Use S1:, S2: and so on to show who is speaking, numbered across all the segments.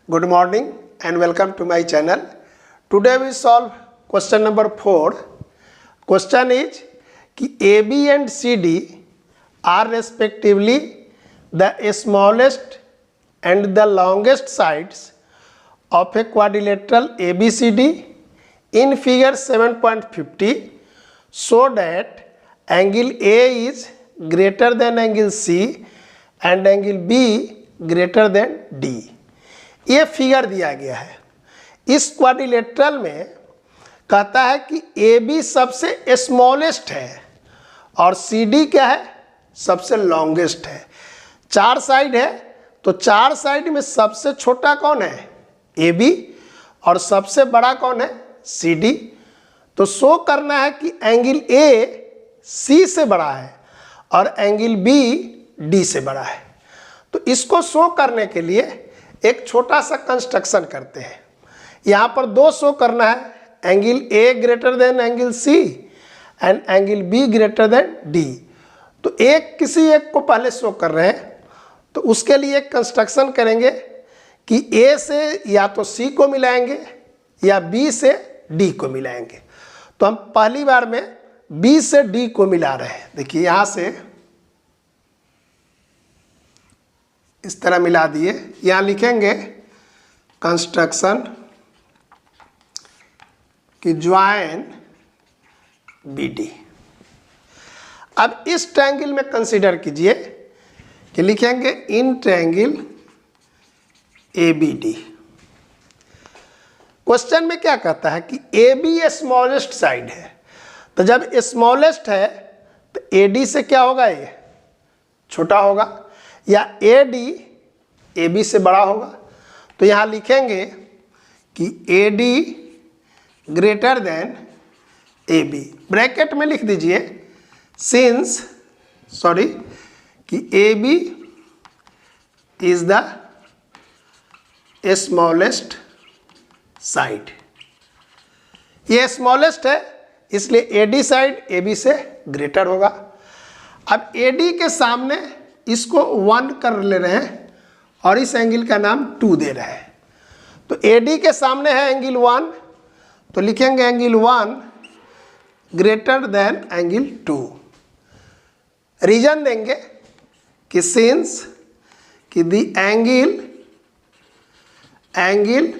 S1: Good morning and welcome to my channel. Today we solve question number 4. Question is कि AB and CD are respectively the smallest and the longest sides of a quadrilateral ABCD in figure 7.50 so that angle A is greater than angle C and angle B greater than D. ये figure दिया गया है। इस quadrilateral में कहता है कि A B सबसे स्मॉलेस्ट है और सी डी क्या है, सबसे लॉन्गेस्ट है। चार साइड है तो चार साइड में सबसे छोटा कौन है, ए बी, और सबसे बड़ा कौन है, सी डी। तो शो करना है कि एंगल ए सी से बड़ा है और एंगल बी डी से बड़ा है। तो इसको शो करने के लिए एक छोटा सा कंस्ट्रक्शन करते हैं। यहाँ पर दो शो करना है, angle A greater than angle C and angle B greater than D. तो एक किसी एक को पहले शो कर रहे हैं तो उसके लिए एक कंस्ट्रक्शन करेंगे कि ए से या तो सी को मिलाएंगे या बी से डी को मिलाएंगे। तो हम पहली बार में बी से डी को मिला रहे हैं। देखिए यहाँ से इस तरह मिला दिए। यहाँ लिखेंगे कंस्ट्रक्शन कि ज्वाइन बी डी। अब इस ट्रायंगल में कंसीडर कीजिए कि लिखेंगे in triangle A B D. Question में क्या कहता है कि ए बी स्मॉलेस्ट साइड है। तो जब स्मॉलेस्ट है तो ए डी से क्या होगा, ये छोटा होगा, या ए डी ए बी से बड़ा होगा। तो यहाँ लिखेंगे कि A D greater than A B. Bracket में लिख दीजिए सिंस कि A B is the smallest side. ये स्मॉलेस्ट है इसलिए A D side A B से ग्रेटर होगा। अब ए डी के सामने इसको 1 कर ले रहे हैं और इस एंगल का नाम 2 दे रहे हैं। तो ए डी के सामने है एंगल 1, तो लिखेंगे angle 1 greater than angle 2। Reason देंगे कि सिंस कि the angle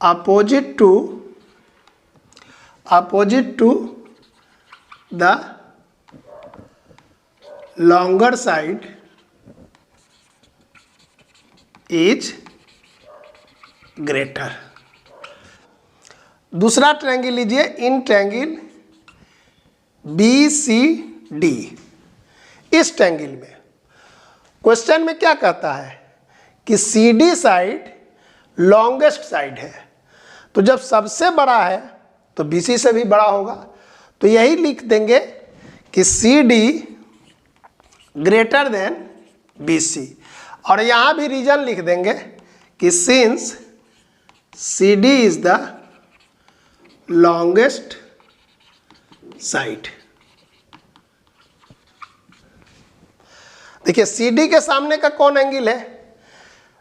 S1: opposite to the longer side is greater। दूसरा ट्रायंगल लीजिए, in triangle B C D. इस ट्रायंगल में क्वेश्चन में क्या कहता है कि C D side longest side है। तो जब सबसे बड़ा है तो बी सी से भी बड़ा होगा। तो यही लिख देंगे कि C D greater than B C, और यहाँ भी रीजन लिख देंगे कि since C D is the longest side. देखिए सी डी के सामने का कौन एंगल है,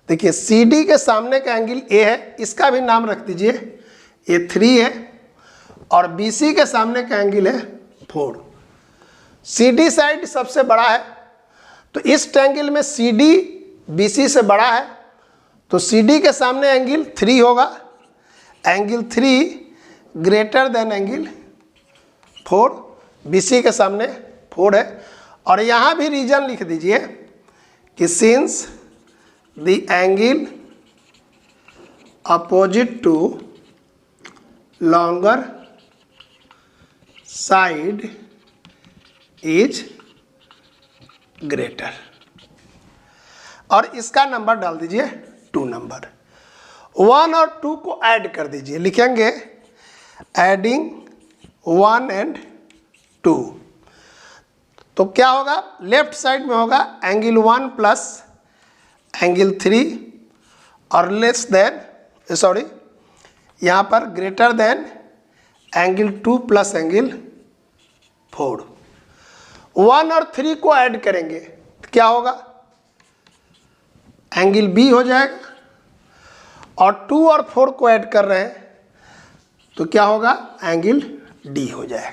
S1: देखिए सी डी के सामने का एंगल ए है, इसका भी नाम रख दीजिए, ये 3 है, और बी सी के सामने का एंगल है 4। सी डी साइड सबसे बड़ा है तो इस ट्रायंगल में सी डी बी सी से बड़ा है, तो सी डी के सामने एंगल 3 होगा। Angle 3 greater than angle 4, B C के सामने 4 है। और यहाँ भी रीजन लिख दीजिए कि since the angle opposite to longer side is greater, और इसका नंबर डाल दीजिए 2 नंबर। 1 और 2 को ऐड कर दीजिए, लिखेंगे एडिंग 1 एंड 2। तो क्या होगा, लेफ्ट साइड में होगा एंगल 1 प्लस एंगल 3 और लेस देन यहाँ पर greater than angle 2 plus angle 4। 1 और 3 को ऐड करेंगे तो क्या होगा, एंगल बी हो जाएगा। और 2 और 4 को ऐड कर रहे हैं तो क्या होगा, एंगल डी हो जाएगा।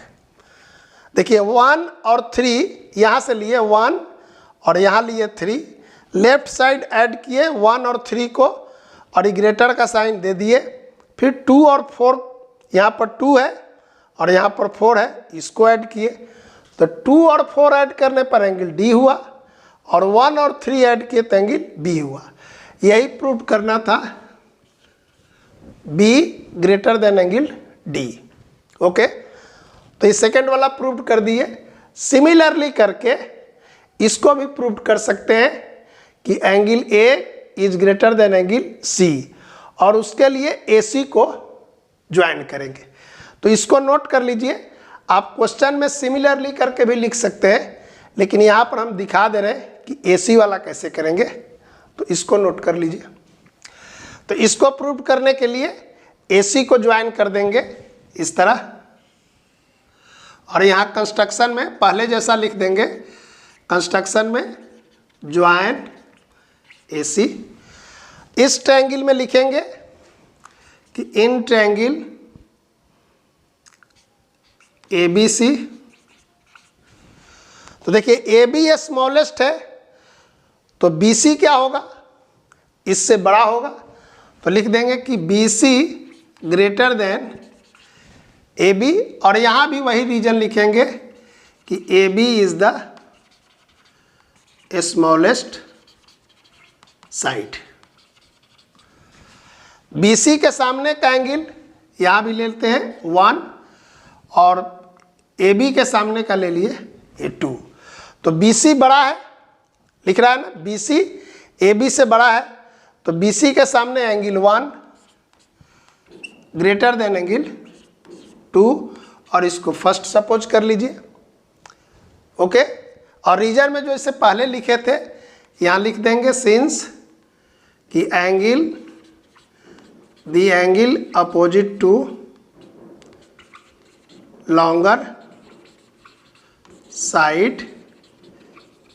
S1: देखिए 1 और 3 यहाँ से लिए 1 और यहाँ लिए 3, लेफ्ट साइड ऐड किए 1 और 3 को और ग्रेटर का साइन दे दिए, फिर 2 और 4, यहाँ पर 2 है और यहाँ पर 4 है, इसको ऐड किए तो 2 और 4 ऐड करने पर एंगल डी हुआ और 1 और 3 ऐड किए तो एंगल बी हुआ। यही प्रूव करना था, B greater than angle D. Okay, तो ये सेकेंड वाला प्रूव कर दिए। सिमिलरली करके इसको भी प्रूव कर सकते हैं कि angle A is greater than angle C, और उसके लिए ए सी को ज्वाइन करेंगे। तो इसको नोट कर लीजिए। आप क्वेश्चन में सिमिलरली करके भी लिख सकते हैं, लेकिन यहाँ पर हम दिखा दे रहे हैं कि ए सी वाला कैसे करेंगे, तो इसको नोट कर लीजिए। तो इसको प्रूव करने के लिए ए सी को ज्वाइन कर देंगे इस तरह, और यहाँ कंस्ट्रक्शन में पहले जैसा लिख देंगे, कंस्ट्रक्शन में ज्वाइन ए सी। इस ट्रायंगल में लिखेंगे कि इन ट्रायंगल ए बी सी। तो देखिए ए बी स्मॉलेस्ट है तो बी सी क्या होगा, इससे बड़ा होगा, तो लिख देंगे कि B C greater than A B, और यहाँ भी वही रीजन लिखेंगे कि A B is the smallest side. B C के सामने का एंगल यहाँ भी लेते हैं 1 और ए बी के सामने का ले लिए ए 2। तो बी सी बड़ा है, लिख रहा है ना, बी सी ए बी से बड़ा है, तो बी सी के सामने एंगल 1 ग्रेटर देन एंगल 2, और इसको फर्स्ट सपोज कर लीजिए। ओके, और रीजन में जो इससे पहले लिखे थे यहाँ लिख देंगे सिंस कि angle the angle opposite to longer side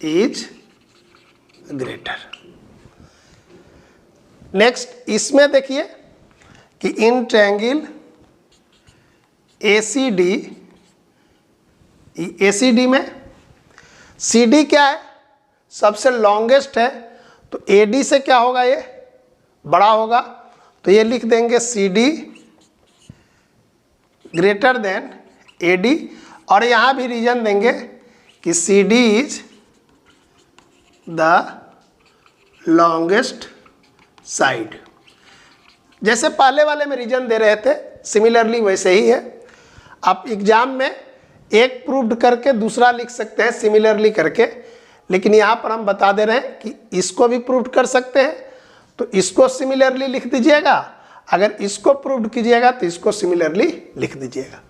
S1: is greater. Next इसमें देखिए कि इन ट्रायंगल ए सी डी में सी डी क्या है, सबसे लॉन्गेस्ट है, तो ए डी से क्या होगा, ये बड़ा होगा, तो ये लिख देंगे C D greater than A D, और यहाँ भी रीजन देंगे कि C D is the longest side. जैसे पहले वाले में रीजन दे रहे थे, सिमिलरली वैसे ही है। आप एग्जाम में एक प्रूव्ड करके दूसरा लिख सकते हैं सिमिलरली करके, लेकिन यहाँ पर हम बता दे रहे हैं कि इसको भी प्रूव्ड कर सकते हैं, तो इसको सिमिलरली लिख दीजिएगा, अगर इसको प्रूव्ड कीजिएगा तो इसको सिमिलरली लिख दीजिएगा।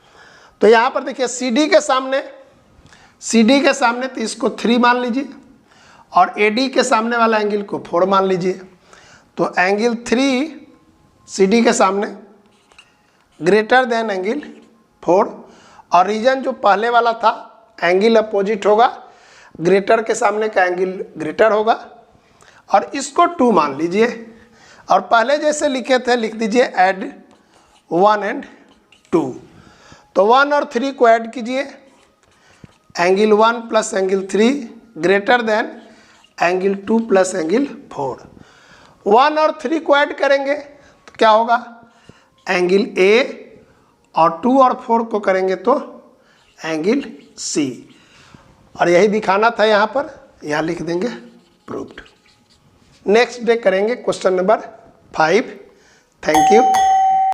S1: तो यहाँ पर देखिए सी डी के सामने तो इसको 3 मान लीजिए, और ए डी के सामने वाला एंगल को 4 मान लीजिए, तो एंगल 3 सी डी के सामने ग्रेटर देन एंगल 4, और रीजन जो पहले वाला था एंगल अपोजिट होगा, ग्रेटर के सामने का एंगल ग्रेटर होगा, और इसको 2 मान लीजिए, और पहले जैसे लिखे थे लिख दीजिए ऐड 1 एंड 2। तो 1 और 3 को ऐड कीजिए, angle 1 plus angle 3 greater than angle 2 plus angle 4। 1 और 3 को ऐड करेंगे तो क्या होगा, एंगल ए, और 2 और 4 को करेंगे तो एंगल सी, और यही दिखाना था यहाँ पर, यहाँ लिख देंगे प्रूव्ड। नेक्स्ट डे करेंगे क्वेश्चन नंबर 5। Thank you.